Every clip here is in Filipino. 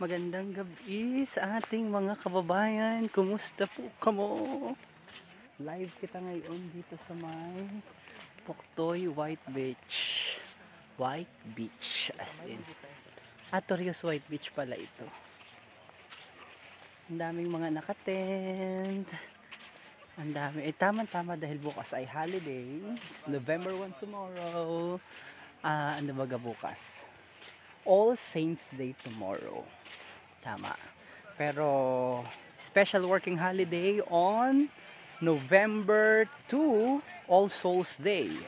Magandang gabi sa ating mga kababayan. Kumusta po kamo? Live kita ngayon dito sa may Puktoy White Beach. White Beach as in. Atorios White Beach pala ito. Ang daming mga nakatent. Ang dami. Tama-tama dahil bukas ay holiday. It's November 1 tomorrow. Ano baga bukas? All Saints Day tomorrow. Tama. Pero special working holiday on November 2, All Souls Day.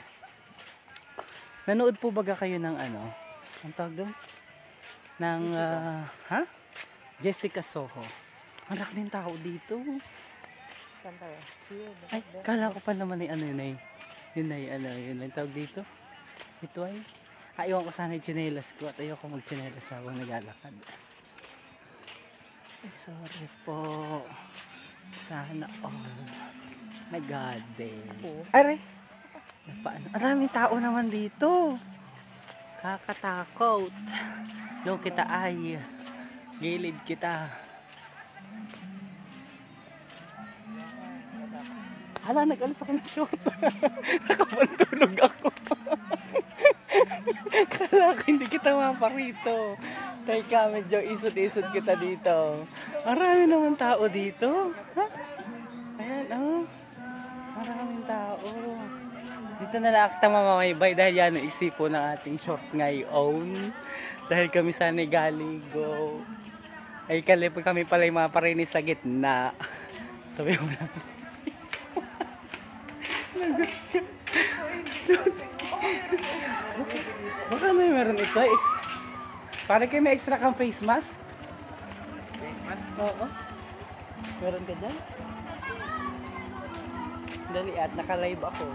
Nanood po baga kayo ng ano? Ang tawag doon? Ng Jessica Soho. Ang daming tao dito. Ay, kala ko pa naman ay ano yun ay tawag dito. Ito ay ayaw ko sana yung tsinelas ko at ayaw ko mag-tsinelas habang naglalakad. Ay, sorry po. Sana all. My God, babe. Aray! Maraming tao naman dito. Kakatakot. Yung kita ay gilid kita. Hala, nag-alas ako ng short. Nakapantulog ako. Kala ko hindi kita maparito. Teka, medyo isod-isod kita dito. Marami naman tao dito. Ha? Ayan, oh. Maraming tao. Dito na lang kita mamamaybay dahil yan ang isipo ng ating short ngayon. Dahil kami sana galigo. Ay, kami pala yung maparinis sa gitna. Sabi mo lang. Baka may meron ito. Parang kayo may extra kang face mask. Face mask? Oo. Meron ka dyan? Dali at naka-live ako.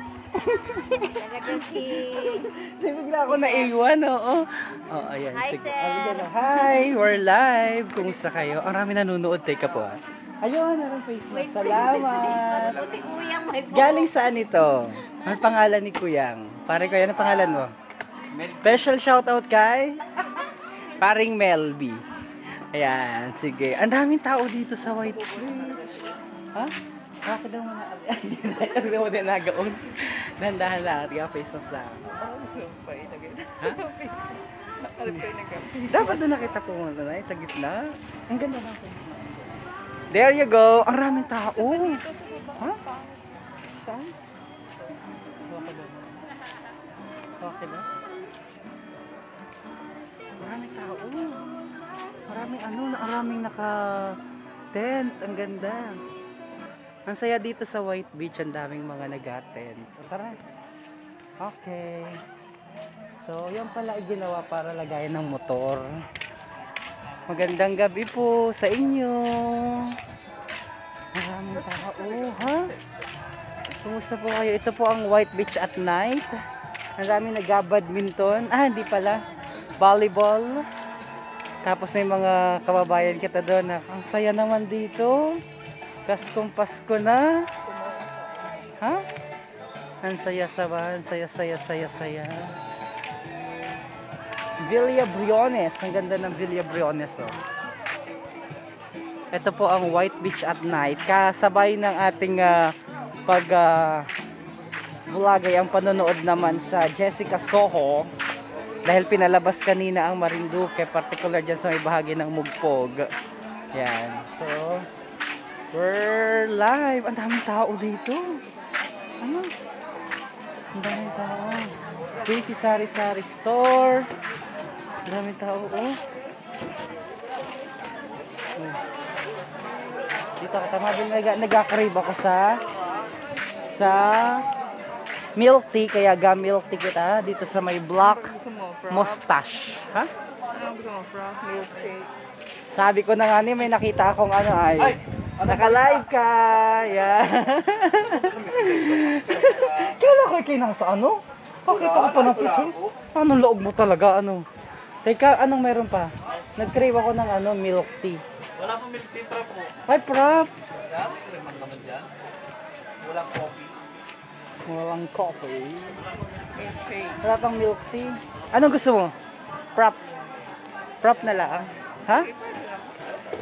Bigla ako naiwan, oo. Oh, ayan. Hi, sige. sir. Hi, we're live. Kumusta kayo? Ang rami nanonood. Teka po. Ayun, meron face mask. Salamat. Si Kuyang may phone. Galing saan ito? Ang pangalan ni Kuyang? Pare ko, yan ang pangalan mo? Special shoutout kay paring Melby. Ayan, sige. Ang daming tao dito sa White Beach. Ha? Bakit daw mga... Hindi mo din nagaon. Nandahan lang. Tiga face mask lang. Ha? Dapat doon nakita ko muna na sa gitna. Ang ganda ng face mask. There you go. Ang raming tao. Ha? Saan? Okay na? Maraming tao. Maraming naka-tent. Ang ganda. Ang saya dito sa White Beach. Ang daming mga nag-tent. Tara. Okay. So, yan pala ay ginawa para lagayan ng motor. Magandang gabi po sa inyo. Maraming tao. Ha? Kumusta po kayo? Ito po ang White Beach at night. Ang daming nag-badminton. Hindi pala. Volleyball. Tapos may mga kababayan kita doon na ang saya naman dito. Paskong Pasko na. Ha? Ang saya-saya. Ang saya-saya. Villa Briones. Ang ganda ng Villa Briones. Oh. Ito po ang White Beach at night. Kasabay ng ating vlog ay ang panonood naman sa Jessica Soho. Dahil pinalabas kanina ang Marinduque. Particular dyan sa may bahagi ng Mugpog. Yan. So, we're live. Ang daming tao dito. Ano? Ang daming tao. Pretty Sari-Sari Store. Ang daming tao, oh. Dito ka tamabil, nag-crave ako sa milk tea, kaya milk tea kita dito sa may Black Mustache. Ha? Ano gusto mo, frog, milk tea? Sabi ko na nga may nakita akong ano ay naka-live ka. Yeah. Kala ko kayo nasa ano? Pakita ko pa ng picture. Anong loob mo talaga, ano? Teka, anong meron pa? Nag-crave ako ng ano, milk tea. Wala pong milk tea, prop po. Ay, prop! Creman naman dyan. Walang coffee. Walang coffee. Milk tea. Wala pang milk tea. Anong gusto mo? Prop. Prop na lang. Ha?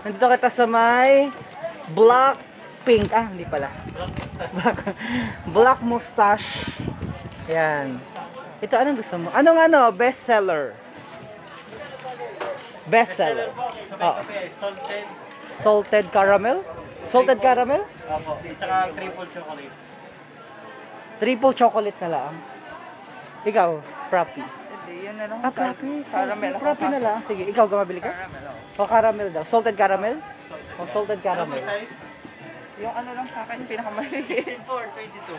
Nandito kita sa may black pink. Ah, hindi pala. Black mustache. Yan. Ito, anong gusto mo? Anong best seller? Best seller. Oh. Salted caramel? Salted caramel? Opo. Tsaka triple chocolate. Triple chocolate na lang. Ikaw, Proppy. Hindi, yun na lang. Ah, Proppy. Caramel. Proppy na lang. Sige, ikaw gumabili ka? Caramel. O caramel daw. Salted caramel? O salted caramel? Yung ano lang sa akin, pinakamaliit. 4, 22.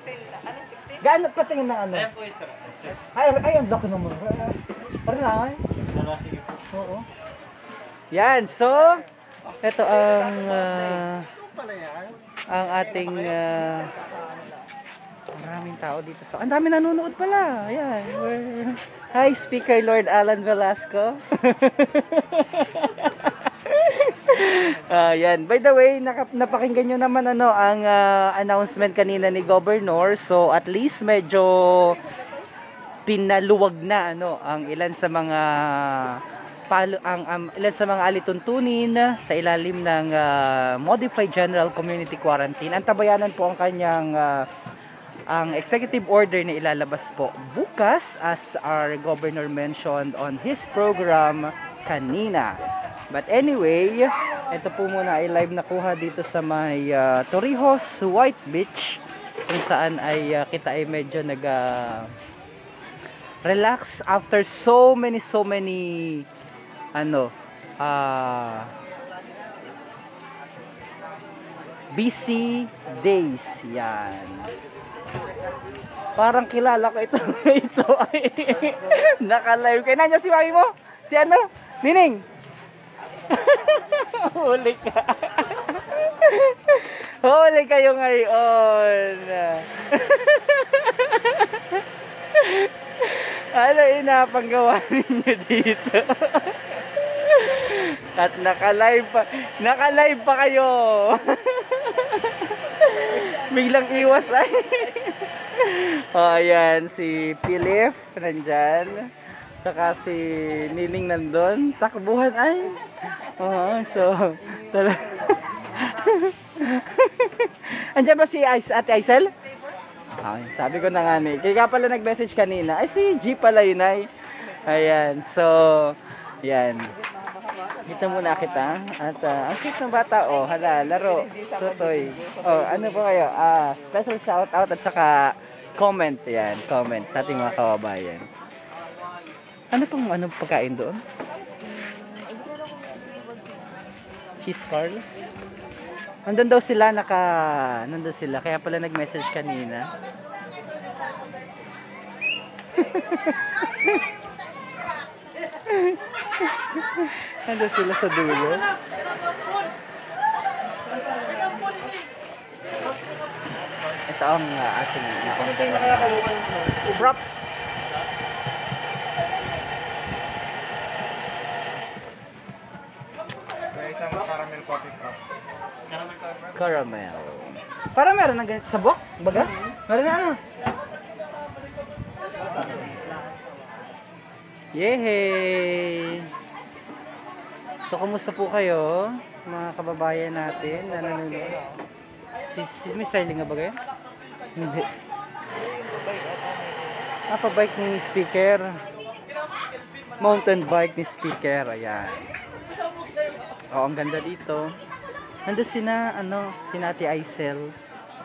16. Ano 16? Gaano patingin ng ano? Ayan po yung sarap. Ay, ang laki naman. Parang lang ay. Sige po. Oo. Yan, so, ito ang ating maraming tao dito. So, ang dami nanonood pala. Ayan. Hi, Speaker Lord Alan Velasco. Yan. By the way, napakinggan nyo naman ang announcement kanina ni Governor. So, at least medyo pinaluwag na ang ilan sa mga ilan sa mga alituntunin sa ilalim ng Modified General Community Quarantine. Antabayanan po ang kanyang ang executive order na ilalabas po bukas, as our governor mentioned on his program kanina. But anyway, ito po muna ay live nakuha dito sa may Torrijos, White Beach, kung saan ay kita ay medyo relax after so many busy days. Yan. Parang kilala ko ito. Ito ay naka-live kayo. Nandiyan si mami mo? Si Nining? Huli ka. Huli kayo ngayon. Ano inapanggawa ninyo dito? At naka-live pa kayo. Biglang iwas ay. Ayan, si Philip nandyan. Saka si Niling nandun. Takbuhan ay. So andyan ba si Ate Aisel? Ay, sabi ko na nga ni. Kaya pala nag-message kanina. Ay, si G pala yun ay. Ayan, so yan. Dito muna kita. At ang cute ng bata, hala, laro, tutoy. Ano po kayo? Special shout out at saka comment, yan, comment sa ating mga kababayan. Ano pong pagkain doon? Cheese curls? Nandun daw sila, nandun sila, kaya pala nag-message kanina. Nandun sila sa dulo. Ito ang ating Prop. May isang caramel coffee prop. Caramel. Parang meron ng ganito sa buhok? Baga? Meron na Yehey! So, kumusta po kayo, mga kababayan natin na nanonood? Si Miss Starling nga ba kayo? Hindi. Pa-bike ni speaker. Mountain bike ni speaker. Ayan. Ang ganda dito. Nandun sina Ate Aisel.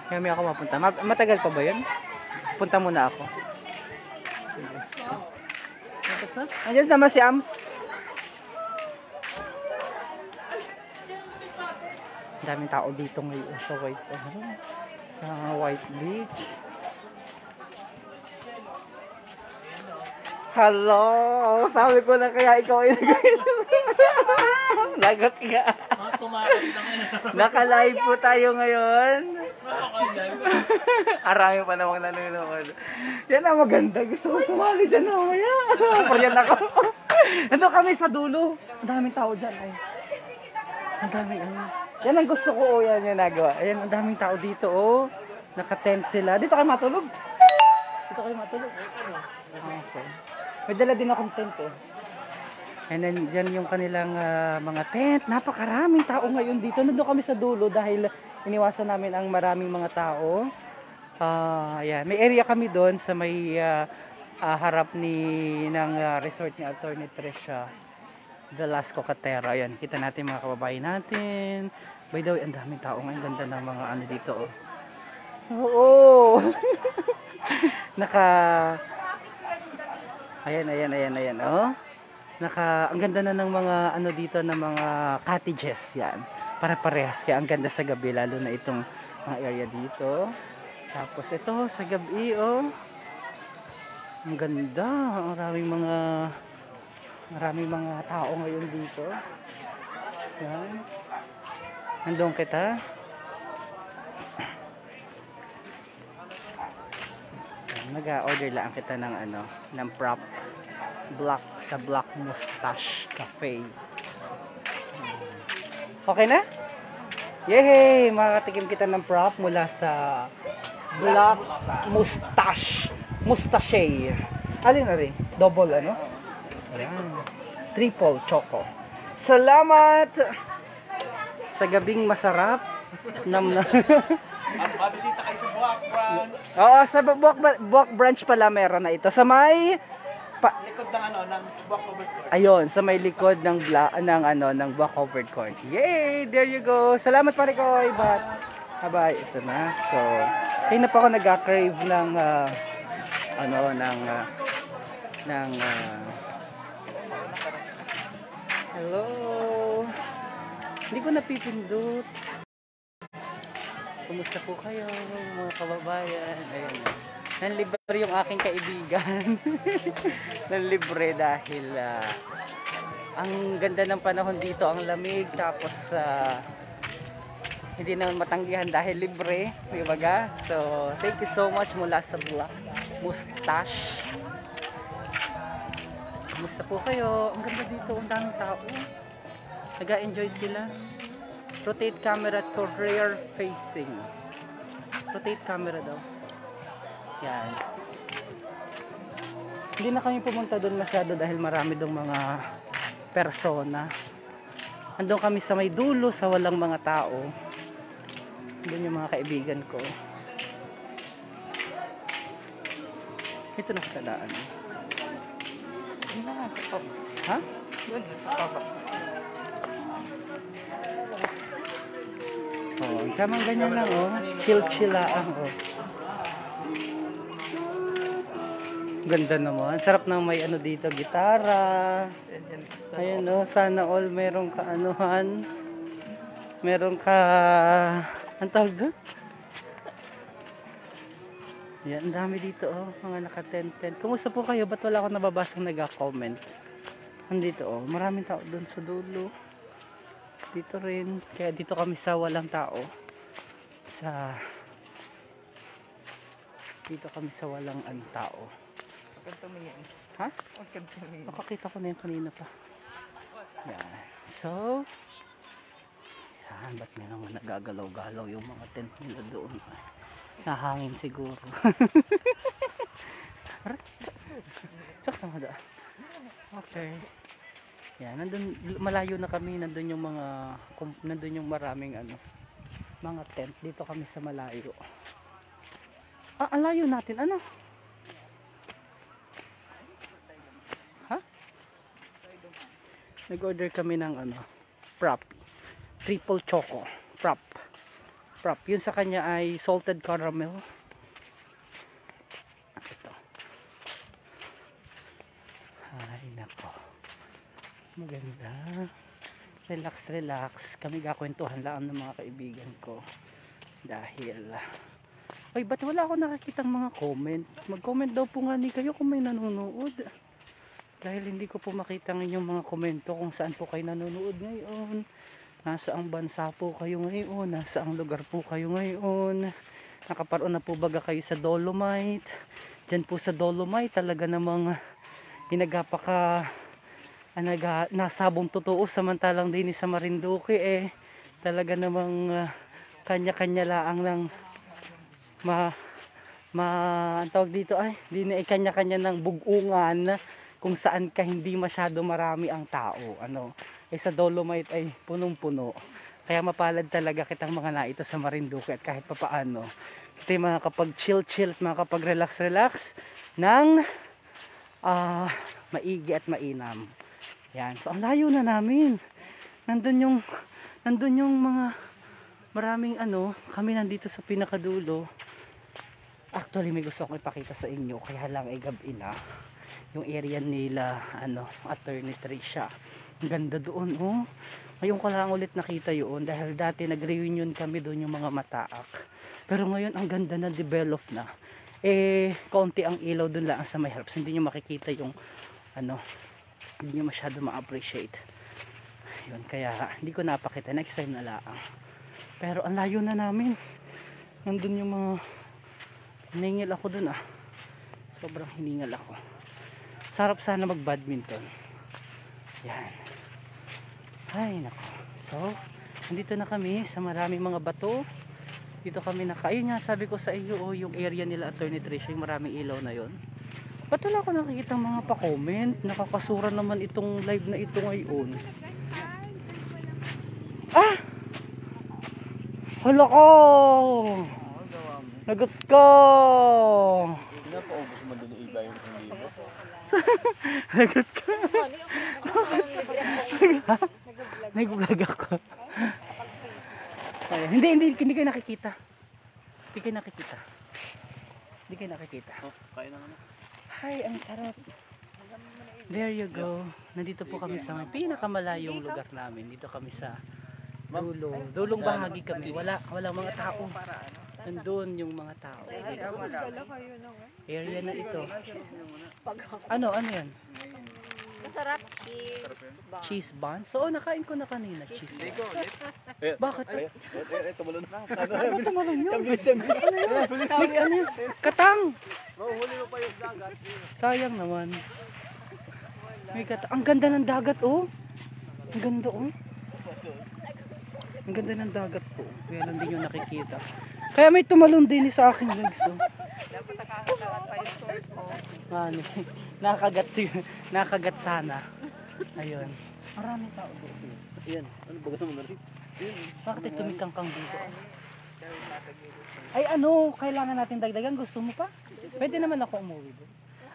Kaya may ako mapunta. Matagal pa ba yun? Punta muna ako. Andiyan naman si Ams. Daming tao dito ngayon sa White Beach. Hello! Sabi ko na kaya ikaw lagot ka. Naka-live po tayo ngayon. Arami pa namang nanonood. Yan ang maganda. Gusto ko sumali dyan mamaya. Paryan ako. Ito kami sa dulo. Ang daming tao dyan. Ay. Ang daming Yan ang gusto ko. Yan yung nagawa. Ayan, ang daming tao dito. Naka-tent sila. Dito kayo matulog. Dito kayo matulog. Okay. May dala din akong tent And then, yan yung kanilang mga tent. Napakaraming tao ngayon dito. Nandun kami sa dulo dahil iniwasan namin ang maraming mga tao. Ayan. May area kami doon sa may harap ng resort ni Attorney Tricia Velasco Catera. Ayan. Kita natin mga kababayan natin. By the way, ang daming tao ngayon. Ganda ng mga ano dito. Oo. Ayan. Oh. Ang ganda na ng mga ano dito ng mga cottages yan. Para-parehas kaya ang ganda sa gabi lalo na itong mga area dito. Tapos ito sa gabi ang ganda. Maraming mga tao ngayon dito. Yan. Nandun kita. Nag-order lang kita ng prop sa Black Mustache Cafe. Okay na? Yay! Makakatikim kita ng prop mula sa Black Mustache. Alin na rin? Double Ayan. Triple choco. Salamat! Sa gabing masarap. Mabisita kayo sa Buwak Branch. Oo, sa Buwak Branch pala meron na ito. Sa may Likod ng Buwak Covered Court. ayun, sa may likod ng Buwak Covered Court. Yay! There you go. Salamat pare ko. Bye. Ito na. So, kaya na pa ako nag-crave ng hello. Hindi ko napipindot. Kumusta po kayo mga kababayan? Ayun. Nanlibre yung aking kaibigan. Nanlibre dahil ang ganda ng panahon dito, ang lamig, tapos hindi naman matanggihan dahil libre, di ba ga? So, thank you so much mula sa Black Mustache. Kumusta po kayo? Ang ganda dito, ang daming tao. Nag-enjoy sila. Rotate camera to rear facing. Rotate camera daw. Yan. Hindi na kami pumunta doon masyado dahil marami doon mga persona. Andun kami sa may dulo sa walang mga tao. Doon yung mga kaibigan ko. Ito na katadaan. Ha? Oh, tamang ganyan lang chill-chillaan Ganda naman. Sarap ng may dito, gitara. Ayan sana all meron ka meron ka ang tawag doon? Yan, ang dami dito mga naka-tent. Kumusta po kayo? Ba't wala akong nababasang nag-comment? Andito maraming tao doon sa dulo. Dito rin. Kaya dito kami sa walang tao. Dito kami sa walang tao. Ha? Nakakita ko na yung kanina pa. Yan. So, yan. Ba't may naman nagagalaw-galaw yung mga tent nila doon? Nahangin siguro. Okay. Yan, nandun, malayo na kami, nandun yung maraming mga tent. Dito kami sa malayo. Ang layo natin, Ha? Nag-order kami ng prop. Triple choco. Prop. Yun sa kanya ay salted caramel. Ito. Ay, nako. Maganda. Relax. Kami gakwentuhan lang ng mga kaibigan ko. Dahil ay, ba't wala ako nakakitang mga comment? Mag-comment daw po nga ni kayo kung may nanonood. Dahil hindi ko po makita ng inyong mga komento kung saan po kayo nanonood ngayon. Nasa ang bansa po kayo ngayon. Nasa ang lugar po kayo ngayon. Nakaparoon na po baga kayo sa Dolomite. Diyan po sa Dolomite talaga namang nasabong totoo, samantalang din sa Marinduque talaga namang kanya-kanya laang ng ang tawag dito ay kanya-kanya ng bugungan kung saan ka hindi masyado marami ang tao. Ano, sa Dolomite ay punong-puno. Kaya mapalad talaga kitang mga naito sa Marinduque at kahit papaano. Ito yung mga kapag chill-chill at mga kapag relax-relax ng maigi at mainam. Yan. So, ang layo na namin. Nandun yung mga maraming kami nandito sa pinakadulo. Actually, may gusto akong ipakita sa inyo. Kaya lang ay gabi na. Yung area nila, Attorney Tricia. Ang ganda doon, oh. Ngayon ko lang ulit nakita yun dahil dati nag-reunion kami doon yung mga mataak. Pero ngayon ang ganda na develop na. Kaunti ang ilaw doon lang sa may harap. Hindi nyo makikita yung hindi nyo masyado ma-appreciate. Yun, kaya hindi ko napakita. Next time na lang. Pero ang layo na namin. Nandun yung mga hiningil ako doon Sobrang hiningal ako. Sarap sana mag-badminton. Yan. Ay, nako. So, nandito na kami sa maraming mga bato. Dito kami ayun nga, sabi ko sa iyo, yung area nila Attorney Tricia, yung maraming ilaw na yon. Ba't wala ko nakikita mga pa-comment? Nakakasura naman itong live na ito ngayon. Hala ko! Nagot ko! Pinapaubos mo doon iba yung hindi mo. Nagot ko! Nag-vlog ako. Ay, hindi kayo nakikita. Hindi kayo nakikita. Oh, kaya naman. Hi, ang sarap. There you go. Nandito po kami sa pinakamalayong lugar namin. Dito kami sa dulong bahagi kami. Walang mga tao. Nandun yung mga tao. Area na ito. Ano yan? Masarap Cheese bun? So, nakain ko na kanina. Cheese bun. Bakit? Tumalon na. Ano tumalon yun? Bilis. Ano yun? Katang! Mahuhuli mo pa yung dagat. Sayang naman. May katang. Ang ganda ng dagat, oh. Ang ganda, oh. Ang ganda ng dagat po. Kaya lang din yung nakikita. Kaya may tumalon din sa aking legs, oh. Dapat nakakataan pa yung sword ko. Nakagat sana. Ayun. Maraming tao doon. Ayan. Ano ba naman na rin? Bakit tumikangkang dito? Ay kailangan natin dagdagan. Gusto mo pa? Pwede naman ako umuwi doon.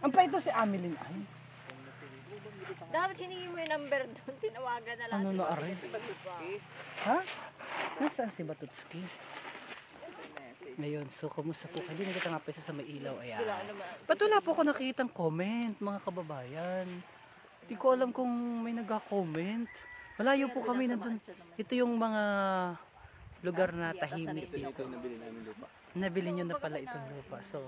Ang pa ito si Ameline ay. Dapat hiningi mo yung number doon, tinawagan na lang. Ano na aray? Ha? Nasaan si Batutski? Ngayon, so kumusta po kayo? Hindi nakita nga pa isa sa may ilaw. Ayan. Ba't wala po ako nakikitang comment, mga kababayan? Hindi ko alam kung may nag-comment. Malayo po kami nandun. Ito yung mga lugar na tahimik dito. Nabili namin lupa. Nabili nyo na pala itong lupa. So,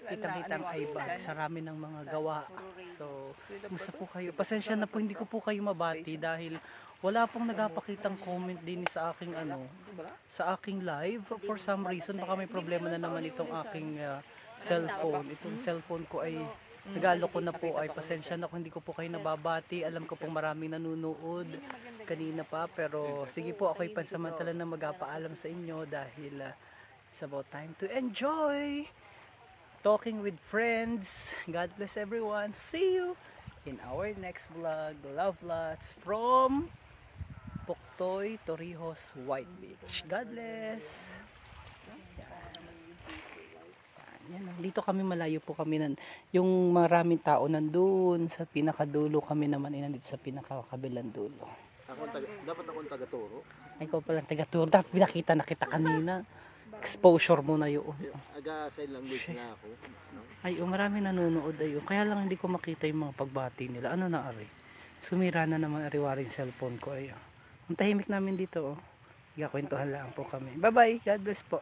kitang-kitang ay bag sa rami ng mga gawa. So, kumusta po kayo? Pasensya na po, hindi ko po kayo mabati dahil wala pong nagpapakitang comment din sa aking sa aking live. For some reason, baka may problema na naman itong aking cellphone. Itong cellphone ko ay nag-alok ko na po ay pasensya na kung hindi ko po kayo nababati. Alam ko pong maraming nanonood kanina pa, pero sige po, ako'y pansamantala na magpapaalam sa inyo dahil it's about time to enjoy talking with friends. God bless everyone. See you in our next vlog. Love lots from Puktoy, Torrijos, White Beach. God bless. Yan. Dito kami malayo po kami yung maraming tao nandun sa pinakadulo, kami naman ay nandito sa pinakakabilang dulo. Dapat akong taga-turo. Ay, ikaw pala taga-turo. Dapat pinakita na kita kanina. Exposure mo na yun. Aga-sign language na ako. Ay, marami nanonood ayo. Kaya lang hindi ko makita yung mga pagbati nila. Ano na ari? Sumira na naman ariwaring cellphone ko ayo. Ang tahimik namin dito, oh. Kwentuhan lang po kami. Bye-bye. God bless po.